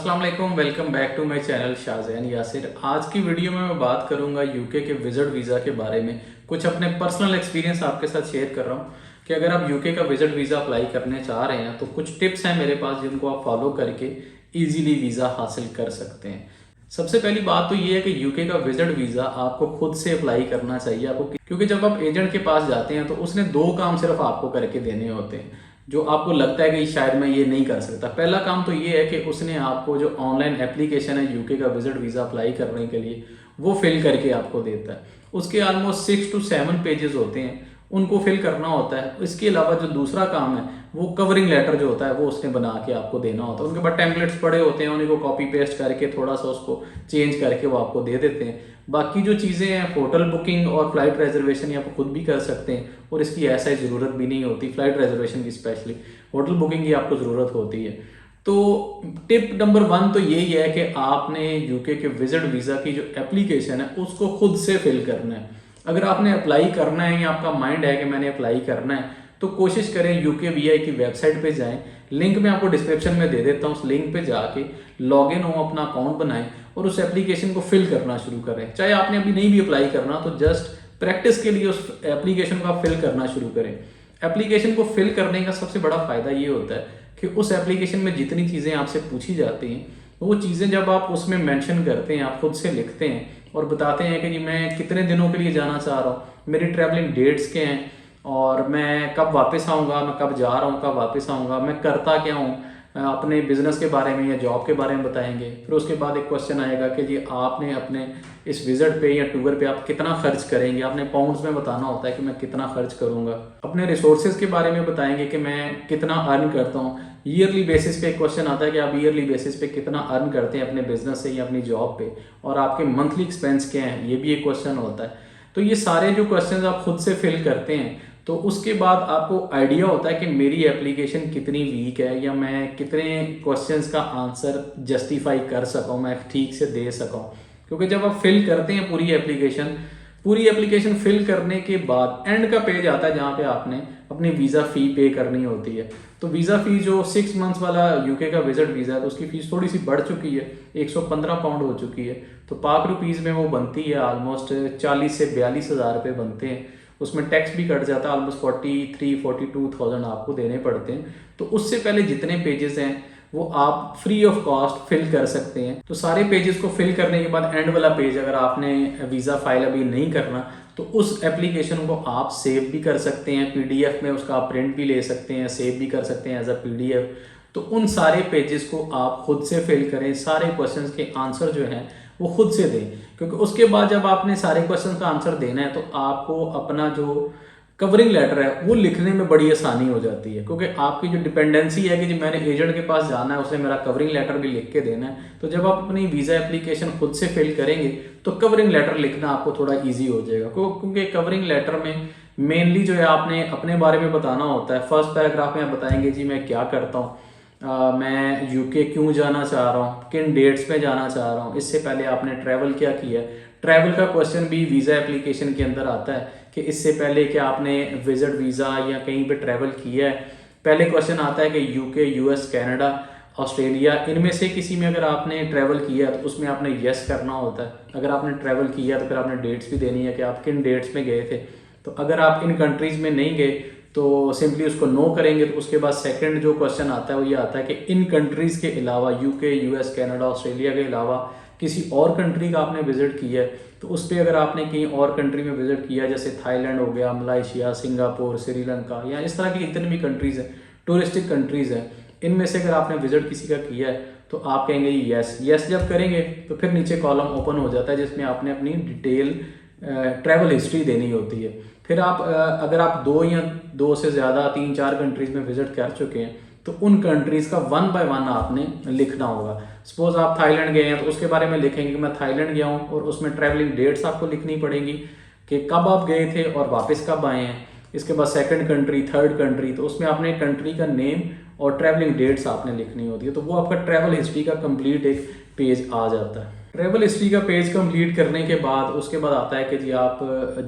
अस्सलाम वालेकुम, welcome back to my channel Shahzain Yasir. आज की वीडियो में मैं बात करूंगा यूके के विजिट वीज़ा के बारे में। कुछ अपने पर्सनल एक्सपीरियंस आपके साथ शेयर कर रहा हूं कि अगर आप यूके का विजिट वीज़ा अप्लाई करने चाह रहे हैं तो कुछ टिप्स हैं मेरे पास जिनको आप फॉलो करके ईजीली वीज़ा हासिल कर सकते हैं। सबसे पहली बात तो ये है कि यूके का विजिट वीज़ा आपको खुद से अप्लाई करना चाहिए आपको, क्योंकि जब आप एजेंट के पास जाते हैं तो उसने दो काम सिर्फ आपको करके देने होते हैं जो आपको लगता है कि शायद मैं ये नहीं कर सकता। पहला काम तो ये है कि उसने आपको जो ऑनलाइन एप्लीकेशन है यूके का विजिट वीज़ा अप्लाई करने के लिए वो फिल करके आपको देता है। उसके ऑलमोस्ट 6 to 7 पेजेस होते हैं, उनको फिल करना होता है। इसके अलावा जो दूसरा काम है वो कवरिंग लेटर जो होता है वो उसने बना के आपको देना होता है। उनके पास टेम्पलेट्स पड़े होते हैं, उन्हीं को कॉपी पेस्ट करके थोड़ा सा उसको चेंज करके वो आपको दे देते हैं। बाकी जो चीज़ें हैं होटल बुकिंग और फ्लाइट रिजर्वेशन ये आप खुद भी कर सकते हैं और इसकी ऐसा ज़रूरत भी नहीं होती। फ्लाइट रिजर्वेशन की स्पेशली, होटल बुकिंग की आपको ज़रूरत होती है। तो टिप नंबर 1 तो यही है कि आपने यूके के विजिट वीज़ा की जो एप्लीकेशन है उसको खुद से फिल करना है। अगर आपने अप्लाई करना है या आपका माइंड है कि मैंने अप्लाई करना है तो कोशिश करें यूके की वेबसाइट पे जाएं। लिंक मैं आपको डिस्क्रिप्शन में दे देता हूँ। उस लिंक पे जाके लॉगिन हो, अपना अकाउंट बनाएं और उस एप्लीकेशन को फिल करना शुरू करें। चाहे आपने अभी नहीं भी अप्लाई करना तो जस्ट प्रैक्टिस के लिए उस एप्लीकेशन को आप फिल करना शुरू करें। एप्लीकेशन को फिल करने का सबसे बड़ा फायदा ये होता है कि उस एप्लीकेशन में जितनी चीज़ें आपसे पूछी जाती हैं वो चीज़ें जब आप उसमें मेंशन करते हैं, आप खुद से लिखते हैं और बताते हैं कि जी मैं कितने दिनों के लिए जाना चाह रहा हूँ, मेरी ट्रैवलिंग डेट्स क्या हैं और मैं कब वापस आऊँगा, मैं कब जा रहा हूँ, कब वापस आऊँगा, मैं करता क्या हूँ, अपने बिजनेस के बारे में या जॉब के बारे में बताएंगे। फिर उसके बाद एक क्वेश्चन आएगा कि जी आपने अपने इस विजिट पे या टूर पे आप कितना खर्च करेंगे। आपने पाउंड्स में बताना होता है कि मैं कितना खर्च करूंगा। अपने रिसोर्सेज के बारे में बताएंगे कि मैं कितना अर्न करता हूँ। ईयरली बेसिस पे एक क्वेश्चन आता है कि आप ईयरली बेसिस पे कितना अर्न करते हैं अपने बिजनेस से या अपनी जॉब पे, और आपके मंथली एक्सपेंस क्या हैं, ये भी एक क्वेश्चन होता है। तो ये सारे जो क्वेश्चन आप खुद से फिल करते हैं तो उसके बाद आपको आइडिया होता है कि मेरी एप्लीकेशन कितनी वीक है या मैं कितने क्वेश्चंस का आंसर जस्टिफाई कर सकूं, मैं ठीक से दे सकूं। क्योंकि जब आप फिल करते हैं पूरी एप्लीकेशन फिल करने के बाद एंड का पेज आता है जहां पे आपने अपनी वीज़ा फ़ी पे करनी होती है। तो वीज़ा फ़ी जो 6 मंथ्स वाला यूके का विजिट वीज़ा है तो उसकी फ़ीस थोड़ी सी बढ़ चुकी है, 115 पाउंड हो चुकी है। तो पाक रुपीज़ में वो बनती है ऑलमोस्ट 40 से 42 हज़ार रुपये बनते हैं। उसमें टैक्स भी कट जाता है, ऑलमोस्ट 43-42,000 आपको देने पड़ते हैं। तो उससे पहले जितने पेजेस हैं वो आप फ्री ऑफ कॉस्ट फिल कर सकते हैं। तो सारे पेजेस को फिल करने के बाद एंड वाला पेज अगर आपने वीज़ा फाइल अभी नहीं करना तो उस एप्लीकेशन को आप सेव भी कर सकते हैं पीडीएफ में, उसका आप प्रिंट भी ले सकते हैं, सेव भी कर सकते हैं एज अ पीडीएफ। तो उन सारे पेजेस को आप खुद से फिल करें, सारे क्वेश्चंस के आंसर जो हैं वो खुद से दें। क्योंकि उसके बाद जब आपने सारे क्वेश्चन का आंसर देना है तो आपको अपना जो कवरिंग लेटर है वो लिखने में बड़ी आसानी हो जाती है। क्योंकि आपकी जो डिपेंडेंसी है कि जी मैंने एजेंट के पास जाना है, उसे मेरा कवरिंग लेटर भी लिख के देना है, तो जब आप अपनी वीज़ा एप्लीकेशन खुद से फिल करेंगे तो कवरिंग लेटर लिखना आपको थोड़ा ईजी हो जाएगा। क्योंकि कवरिंग लेटर में मेनली जो है आपने अपने बारे में बताना होता है। फर्स्ट पैराग्राफ में आप बताएंगे जी मैं क्या करता हूँ, मैं यूके क्यों जाना चाह रहा हूँ, किन डेट्स पे जाना चाह रहा हूँ, इससे पहले आपने ट्रैवल क्या किया है। ट्रैवल का क्वेश्चन भी वीज़ा एप्लीकेशन के अंदर आता है कि इससे पहले क्या आपने विजिट वीज़ा या कहीं पे ट्रैवल किया है। पहले क्वेश्चन आता है कि यूके, यूएस, कनाडा, ऑस्ट्रेलिया, इनमें से किसी में अगर आपने ट्रैवल किया तो उसमें आपने यस करना होता है। अगर आपने ट्रैवल किया तो फिर आपने डेट्स भी देनी है कि आप किन डेट्स में गए थे। तो अगर आप इन कंट्रीज़ में नहीं गए तो सिंपली उसको नो करेंगे। तो उसके बाद सेकंड जो क्वेश्चन आता है वो ये आता है कि इन कंट्रीज़ के अलावा, यूके, यूएस, कनाडा, ऑस्ट्रेलिया के अलावा किसी और कंट्री का आपने विजिट किया है तो उस पर अगर आपने कहीं और कंट्री में विजिट किया जैसे थाईलैंड हो गया, मलाइशिया, सिंगापुर, श्रीलंका या इस तरह की जितनी भी कंट्रीज़ हैं, टूरिस्टिक कंट्रीज़ हैं, इनमें से अगर आपने विजिट किसी का किया है तो आप कहेंगे यस। यस जब करेंगे तो फिर नीचे कॉलम ओपन हो जाता है जिसमें आपने अपनी डिटेल ट्रैवल हिस्ट्री देनी होती है। फिर आप अगर आप 2 या 2 से ज़्यादा 3-4 कंट्रीज़ में विजिट कर चुके हैं तो उन कंट्रीज़ का 1 बाय 1 आपने लिखना होगा। सपोज आप थाईलैंड गए हैं तो उसके बारे में लिखेंगे कि मैं थाईलैंड गया हूँ, और उसमें ट्रैवलिंग डेट्स आपको लिखनी पड़ेगी कि कब आप गए थे और वापस कब आए हैं। इसके बाद सेकंड कंट्री, थर्ड कंट्री, तो उसमें आपने कंट्री का नेम और ट्रैवलिंग डेट्स आपने लिखनी होती है। तो वो आपका ट्रैवल हिस्ट्री का कंप्लीट एक पेज आ जाता है। ट्रैवल हिस्ट्री का पेज कंप्लीट करने के बाद उसके बाद आता है कि जी आप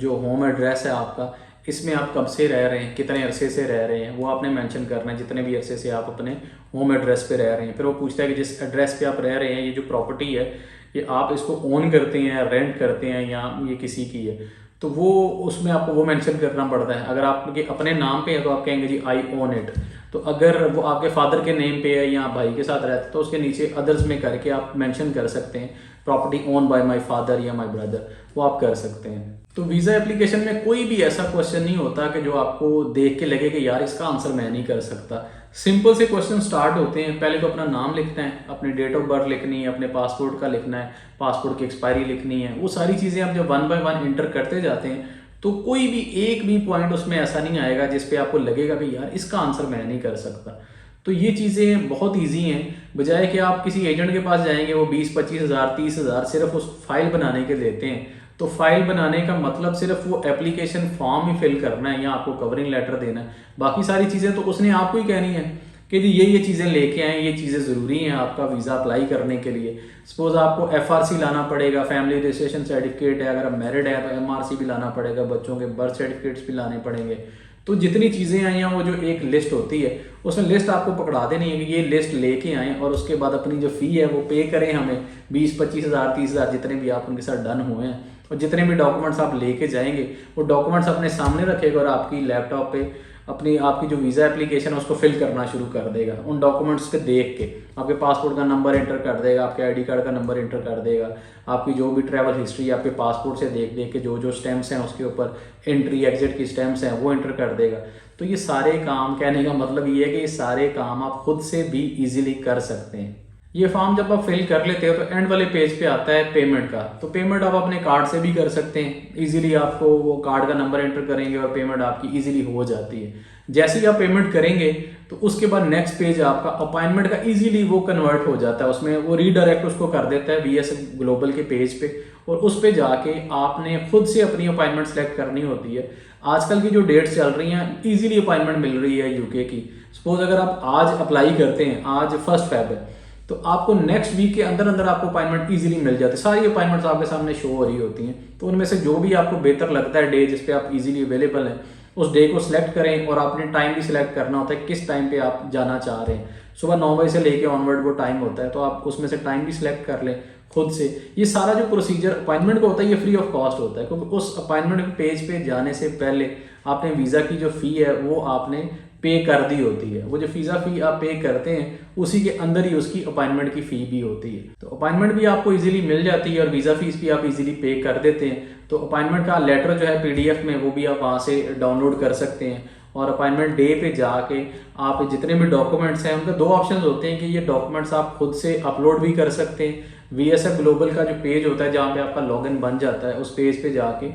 जो होम एड्रेस है आपका इसमें आप कब से रह रहे हैं, कितने अरसे से रह रहे हैं, वो आपने मेंशन करना है, जितने भी अरसे से आप अपने होम एड्रेस पे रह रहे हैं। फिर वो पूछता है कि जिस एड्रेस पे आप रह रहे हैं, ये जो प्रॉपर्टी है ये आप इसको ओन करते हैं, रेंट करते हैं, या ये किसी की है। तो वो उसमें आपको वो मेंशन करना पड़ता है। अगर आपके अपने नाम पे है तो आप कहेंगे जी आई ओन इट। तो अगर वो आपके फादर के नेम पे है या भाई के साथ रहते तो उसके नीचे अदर्स में करके आप मेंशन कर सकते हैं property own by my father या माय ब्रदर, वो आप कर सकते हैं। तो वीज़ा एप्लीकेशन में कोई भी ऐसा क्वेश्चन नहीं होता कि जो आपको देख के लगे कि यार इसका आंसर मैं नहीं कर सकता। सिंपल से क्वेश्चन स्टार्ट होते हैं। पहले तो अपना नाम लिखना है, अपनी डेट ऑफ बर्थ लिखनी है, अपने पासपोर्ट का लिखना है, पासपोर्ट की एक्सपायरी लिखनी है। वो सारी चीज़ें आप जब 1 बाय 1 इंटर करते जाते हैं तो कोई भी एक भी पॉइंट उसमें ऐसा नहीं आएगा जिस पे आपको लगेगा कि यार इसका आंसर मैं नहीं कर सकता। तो ये चीज़ें बहुत ईजी हैं, बजाय कि आप किसी एजेंट के पास जाएंगे वो 20-25 हज़ार 30 हज़ार सिर्फ उस फाइल बनाने के देते हैं। तो फाइल बनाने का मतलब सिर्फ वो एप्लीकेशन फॉर्म ही फिल करना है या आपको कवरिंग लेटर देना है, बाकी सारी चीज़ें तो उसने आपको ही कहनी है कि जी ये चीज़ें लेके आए, ये चीज़ें ज़रूरी हैं आपका वीज़ा अप्लाई करने के लिए। सपोज आपको FRC लाना पड़ेगा, फैमिली रजिस्ट्रेशन सर्टिफिकेट है, अगर आप मैरिड है तो MRC भी लाना पड़ेगा, बच्चों के बर्थ सर्टिफिकेट्स भी लाने पड़ेंगे। तो जितनी चीज़ें आई हैं वो जो एक लिस्ट होती है उसमें लिस्ट आपको पकड़ा देनी है कि ये लिस्ट लेके आएँ और उसके बाद अपनी जो फ़ी है वो पे करें हमें 20-25 हज़ार 30 हज़ार जितने भी आप उनके साथ डन हुए हैं। और जितने भी डॉक्यूमेंट्स आप लेके जाएंगे वो डॉक्यूमेंट्स अपने सामने रखेगा और आपकी लैपटॉप पे आपकी जो वीज़ा एप्लीकेशन है उसको फिल करना शुरू कर देगा। उन डॉक्यूमेंट्स पे देख के आपके पासपोर्ट का नंबर एंटर कर देगा, आपके ID कार्ड का नंबर एंटर कर देगा, आपकी जो भी ट्रैवल हिस्ट्री आपके पासपोर्ट से देख देख के जो जो स्टैम्प्स हैं उसके ऊपर एंट्री एग्जिट की स्टैम्प्स हैं वो एंटर कर देगा। तो ये सारे काम, कहने का मतलब ये है कि ये सारे काम आप खुद से भी ईजिली कर सकते हैं। ये फॉर्म जब आप फिल कर लेते हो तो एंड वाले पेज पे आता है पेमेंट का। तो पेमेंट आप अपने कार्ड से भी कर सकते हैं इजीली। आपको वो कार्ड का नंबर एंटर करेंगे और पेमेंट आपकी इजीली हो जाती है। जैसे ही आप पेमेंट करेंगे तो उसके बाद नेक्स्ट पेज आपका अपॉइंटमेंट का इजीली वो कन्वर्ट हो जाता है, उसमें वो रीडायरेक्ट उसको कर देता है VSF ग्लोबल के पेज पे, और उस पे जाके आपने खुद से अपनी अपॉइंटमेंट सेलेक्ट करनी होती है। आजकल की जो डेट्स चल रही हैं इजीली अपॉइंटमेंट मिल रही है UK की। सपोज अगर आप आज अप्लाई करते हैं, आज 1 फ़रवरी है, तो आपको नेक्स्ट वीक के अंदर अंदर आपको अपॉइंटमेंट इजीली मिल जाती है। सारी अपॉइंटमेंट्स आपके सामने शो हो रही होती हैं। तो उनमें से जो भी आपको बेहतर लगता है डे जिस पे आप इजीली अवेलेबल हैं उस डे को सिलेक्ट करें, और आपने टाइम भी सिलेक्ट करना होता है किस टाइम पे आप जाना चाह रहे हैं। सुबह 9 बजे से लेके ऑनवर्ड वो टाइम होता है, तो आप उसमें से टाइम भी सिलेक्ट कर लें खुद से। ये सारा जो प्रोसीजर अपॉइंटमेंट का होता है ये फ्री ऑफ कॉस्ट होता है, क्योंकि उस अपॉइंटमेंट पेज पे जाने से पहले आपने वीज़ा की जो फ़ी है वो आपने पे कर दी होती है। वो जो वीज़ा फ़ी आप पे करते हैं उसी के अंदर ही उसकी अपॉइंटमेंट की फ़ी भी होती है। तो अपॉइंटमेंट भी आपको इजीली मिल जाती है और वीज़ा फीस भी आप इजीली पे कर देते हैं। तो अपॉइंटमेंट का लेटर जो है PDF में वो भी आप वहाँ से डाउनलोड कर सकते हैं, और अपॉइंटमेंट डे पे जाके आप जितने भी डॉक्यूमेंट्स हैं उनके 2 ऑप्शन होते हैं कि ये डॉक्यूमेंट्स आप खुद से अपलोड भी कर सकते हैं। VSF ग्लोबल का जो पेज होता है जहाँ पे आपका लॉगिन बन जाता है, उस पेज पे जाके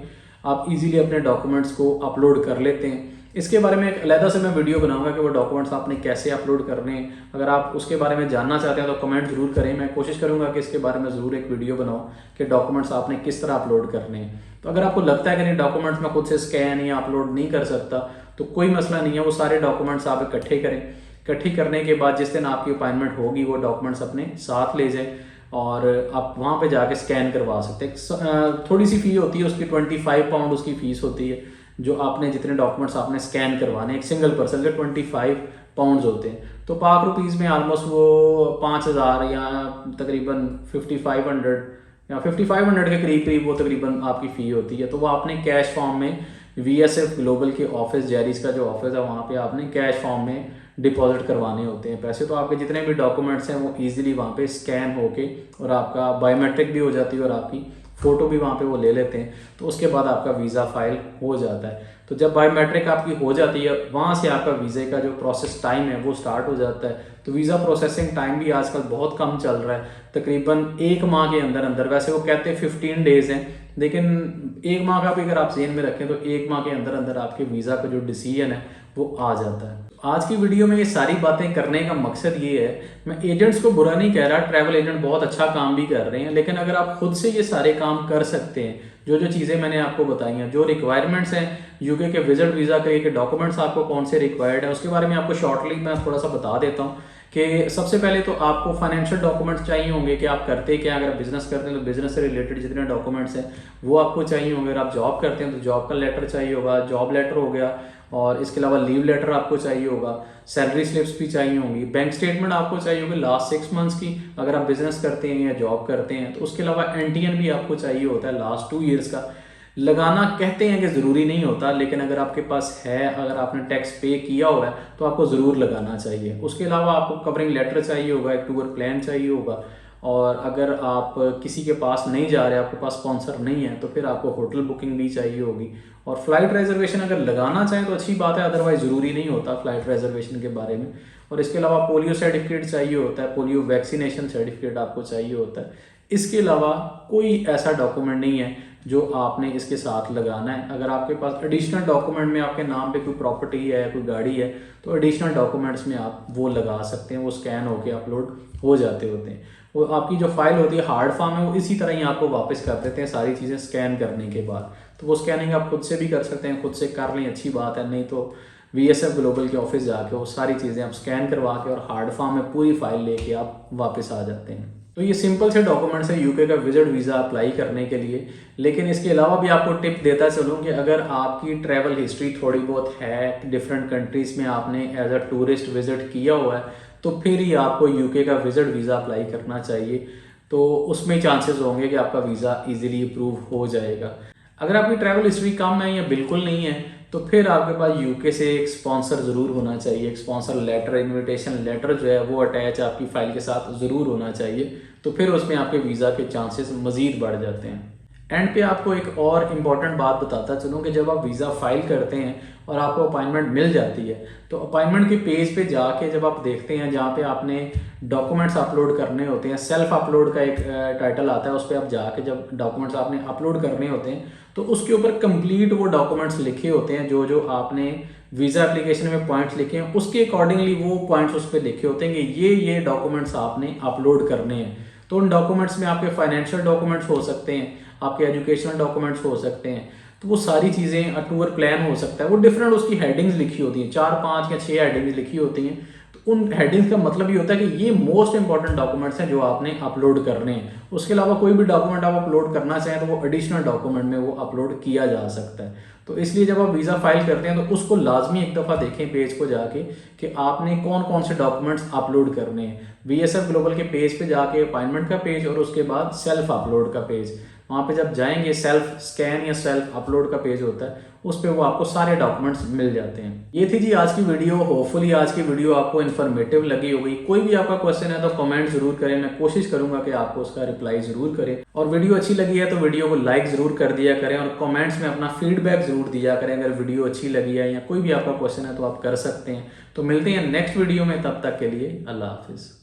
आप इजीली अपने डॉक्यूमेंट्स को अपलोड कर लेते हैं। इसके बारे में एक अलग से मैं वीडियो बनाऊंगा कि वो डॉक्यूमेंट्स आपने कैसे अपलोड करने हैं। अगर आप उसके बारे में जानना चाहते हैं तो कमेंट जरूर करें, मैं कोशिश करूंगा कि इसके बारे में ज़रूर एक वीडियो बनाऊं कि डॉक्यूमेंट्स आपने किस तरह अपलोड करने हैं। तो अगर आपको लगता है कि नहीं डॉक्यूमेंट्स मैं खुद से स्कैन या अपलोड नहीं कर सकता तो कोई मसला नहीं है, वो सारे डॉक्यूमेंट्स आप इकट्ठे करें। इकट्ठी करने के बाद जिस दिन आपकी अपॉइंटमेंट होगी वो डॉक्यूमेंट्स अपने साथ ले जाएं और आप वहाँ पे जाके स्कैन करवा सकते हैं। थोड़ी सी फ़ी होती है उसकी, 25 पाउंड उसकी फ़ीस होती है। जो आपने जितने डॉक्यूमेंट्स आपने स्कैन करवाने एक सिंगल पर्सन के 25 पाउंड्स होते हैं। तो पाक रुपीज़ में ऑलमोस्ट वो 5000 या तकरीबन 5500 या 5500 के करीब वो तकरीबन आपकी फ़ी होती है। तो वो आपने कैश फॉर्म में VSF ग्लोबल के ऑफिस, जैरीज का जो ऑफिस है वहाँ पे आपने कैश फॉर्म में डिपॉजिट करवाने होते हैं पैसे। तो आपके जितने भी डॉक्यूमेंट्स हैं वो ईजिली वहाँ पे स्कैन होके और आपका बायोमेट्रिक भी हो जाती है और आपकी फ़ोटो भी वहाँ पे वो ले लेते हैं। तो उसके बाद आपका वीज़ा फाइल हो जाता है। तो जब बायोमेट्रिक आपकी हो जाती है वहाँ से आपका वीज़े का जो प्रोसेस टाइम है वो स्टार्ट हो जाता है। तो वीज़ा प्रोसेसिंग टाइम भी आजकल बहुत कम चल रहा है, तकरीबन 1 माह के अंदर अंदर। वैसे वो कहते हैं 15 डेज़ हैं, लेकिन 1 माह का भी अगर आप ज़हन में रखें तो 1 माह के अंदर अंदर आपके वीज़ा का जो डिसीजन है वो आ जाता है। आज की वीडियो में ये सारी बातें करने का मकसद ये है, मैं एजेंट्स को बुरा नहीं कह रहा, ट्रैवल एजेंट बहुत अच्छा काम भी कर रहे हैं, लेकिन अगर आप खुद से ये सारे काम कर सकते हैं, जो जो चीज़ें मैंने आपको बताई हैं, जो रिक्वायरमेंट्स हैं UK के विजिट वीज़ा के डॉक्यूमेंट्स आपको कौन से रिक्वायर्ड है उसके बारे में आपको शॉर्टली मैं थोड़ा सा बता देता हूँ कि सबसे पहले तो आपको फाइनेंशियल डॉक्यूमेंट्स चाहिए होंगे कि आप करते क्या, अगर बिजनेस करते हैं तो बिजनेस से रिलेटेड जितने डॉक्यूमेंट्स हैं वो आपको चाहिए होंगे। अगर आप जॉब करते हैं तो जॉब का लेटर चाहिए होगा, जॉब लेटर हो गया, और इसके अलावा लीव लेटर आपको चाहिए होगा, सैलरी स्लिप्स भी चाहिए होंगी, बैंक स्टेटमेंट आपको चाहिए होगी लास्ट 6 मंथ्स की अगर आप बिजनेस करते हैं या जॉब करते हैं तो। उसके अलावा एनटीएन भी आपको चाहिए होता है लास्ट 2 ईयर्स का। लगाना कहते हैं कि ज़रूरी नहीं होता, लेकिन अगर आपके पास है, अगर आपने टैक्स पे किया हुआ है तो आपको ज़रूर लगाना चाहिए। उसके अलावा आपको कवरिंग लेटर चाहिए होगा, एक टूर प्लान चाहिए होगा, और अगर आप किसी के पास नहीं जा रहे, आपके पास स्पॉन्सर नहीं है, तो फिर आपको होटल बुकिंग भी चाहिए होगी। और फ्लाइट रिजर्वेशन अगर लगाना चाहें तो अच्छी बात है, अदरवाइज ज़रूरी नहीं होता फ्लाइट रिजर्वेशन के बारे में। और इसके अलावा पोलियो सर्टिफिकेट चाहिए होता है, पोलियो वैक्सीनेशन सर्टिफिकेट आपको चाहिए होता है। इसके अलावा कोई ऐसा डॉक्यूमेंट नहीं है जो आपने इसके साथ लगाना है। अगर आपके पास एडिशनल डॉक्यूमेंट में आपके नाम पे कोई प्रॉपर्टी है, कोई गाड़ी है, तो एडिशनल डॉक्यूमेंट्स में आप वो लगा सकते हैं, वो स्कैन होके अपलोड हो जाते होते हैं। वो आपकी जो फाइल होती है हार्ड फॉर्म है, वो इसी तरह ही आपको वापस कर देते हैं सारी चीज़ें स्कैन करने के बाद। तो वो स्कैनिंग आप खुद से भी कर सकते हैं, खुद से कर लें अच्छी बात है, नहीं तो VSF ग्लोबल के ऑफिस जाके वो सारी चीज़ें आप स्कैन करवा के और हार्ड फॉर्म में पूरी फाइल लेके आप वापस आ जाते हैं। तो ये सिंपल से डॉक्यूमेंट्स है यूके का विजिट वीज़ा अप्लाई करने के लिए। लेकिन इसके अलावा भी आपको टिप देता चलूँ कि अगर आपकी ट्रैवल हिस्ट्री थोड़ी बहुत है, डिफरेंट कंट्रीज़ में आपने एज अ टूरिस्ट विजिट किया हुआ है, तो फिर ही आपको यूके का विजिट वीज़ा अप्लाई करना चाहिए। तो उसमें चांसेस होंगे कि आपका वीज़ा इजीली अप्रूव हो जाएगा। अगर आपकी ट्रैवल हिस्ट्री कम है या बिल्कुल नहीं है, तो फिर आपके पास यूके से एक स्पॉन्सर ज़रूर होना चाहिए। एक स्पॉन्सर लेटर, इनविटेशन लेटर जो है वो अटैच आपकी फ़ाइल के साथ ज़रूर होना चाहिए। तो फिर उसमें आपके वीज़ा के चांसेस मज़ीद बढ़ जाते हैं। एंड पे आपको एक और इम्पॉर्टेंट बात बताता चलूँ कि जब आप वीज़ा फाइल करते हैं और आपको अपॉइंटमेंट मिल जाती है, तो अपॉइंटमेंट के पेज पे जाके जब आप देखते हैं जहाँ पे आपने डॉक्यूमेंट्स अपलोड करने होते हैं, सेल्फ अपलोड का एक टाइटल आता है, उस पर आप जाके जब डॉक्यूमेंट्स आपने अपलोड करने होते हैं तो उसके ऊपर कंप्लीट वो डॉक्यूमेंट्स लिखे होते हैं, जो जो आपने वीज़ा एप्लीकेशन में पॉइंट्स लिखे हैं उसके अकॉर्डिंगली वो पॉइंट्स उस पर लिखे होते हैं कि ये डॉक्यूमेंट्स आपने अपलोड करने हैं। तो उन डॉक्यूमेंट्स में आपके फाइनेंशियल डॉक्यूमेंट्स हो सकते हैं, आपके एजुकेशनल डॉक्यूमेंट्स हो सकते हैं, तो वो सारी चीज़ें, टूर प्लान हो सकता है, वो डिफरेंट उसकी हेडिंग्स लिखी होती हैं, 4, 5 या 6 हेडिंग्स लिखी होती हैं। तो उन हेडिंग्स का मतलब ये होता है कि ये मोस्ट इंपॉर्टेंट डॉक्यूमेंट्स हैं जो आपने अपलोड करने हैं। उसके अलावा कोई भी डॉक्यूमेंट आप अपलोड करना चाहें तो वो एडिशनल डॉक्यूमेंट में वो अपलोड किया जा सकता है। तो इसलिए जब आप वीज़ा फाइल करते हैं तो उसको लाजमी एक दफ़ा देखें पेज को जाके कि आपने कौन कौन से डॉक्यूमेंट्स अपलोड करने हैं। VSF ग्लोबल के पेज पे जाके अपॉइंटमेंट का पेज और उसके बाद सेल्फ अपलोड का पेज, वहाँ पे जब जाएंगे सेल्फ स्कैन या सेल्फ अपलोड का पेज होता है, उस पर वो आपको सारे डॉक्यूमेंट्स मिल जाते हैं। ये थी जी आज की वीडियो। होपफुली आज की वीडियो आपको इन्फॉर्मेटिव लगी होगी। कोई भी आपका क्वेश्चन है तो कमेंट जरूर करें, मैं कोशिश करूंगा कि आपको उसका रिप्लाई जरूर करें। और वीडियो अच्छी लगी है तो वीडियो को लाइक जरूर कर दिया करें और कमेंट्स में अपना फीडबैक जरूर दिया करें। अगर वीडियो अच्छी लगी है या कोई भी आपका क्वेश्चन है तो आप कर सकते हैं। तो मिलते हैं नेक्स्ट वीडियो में, तब तक के लिए अल्लाह हाफिज़।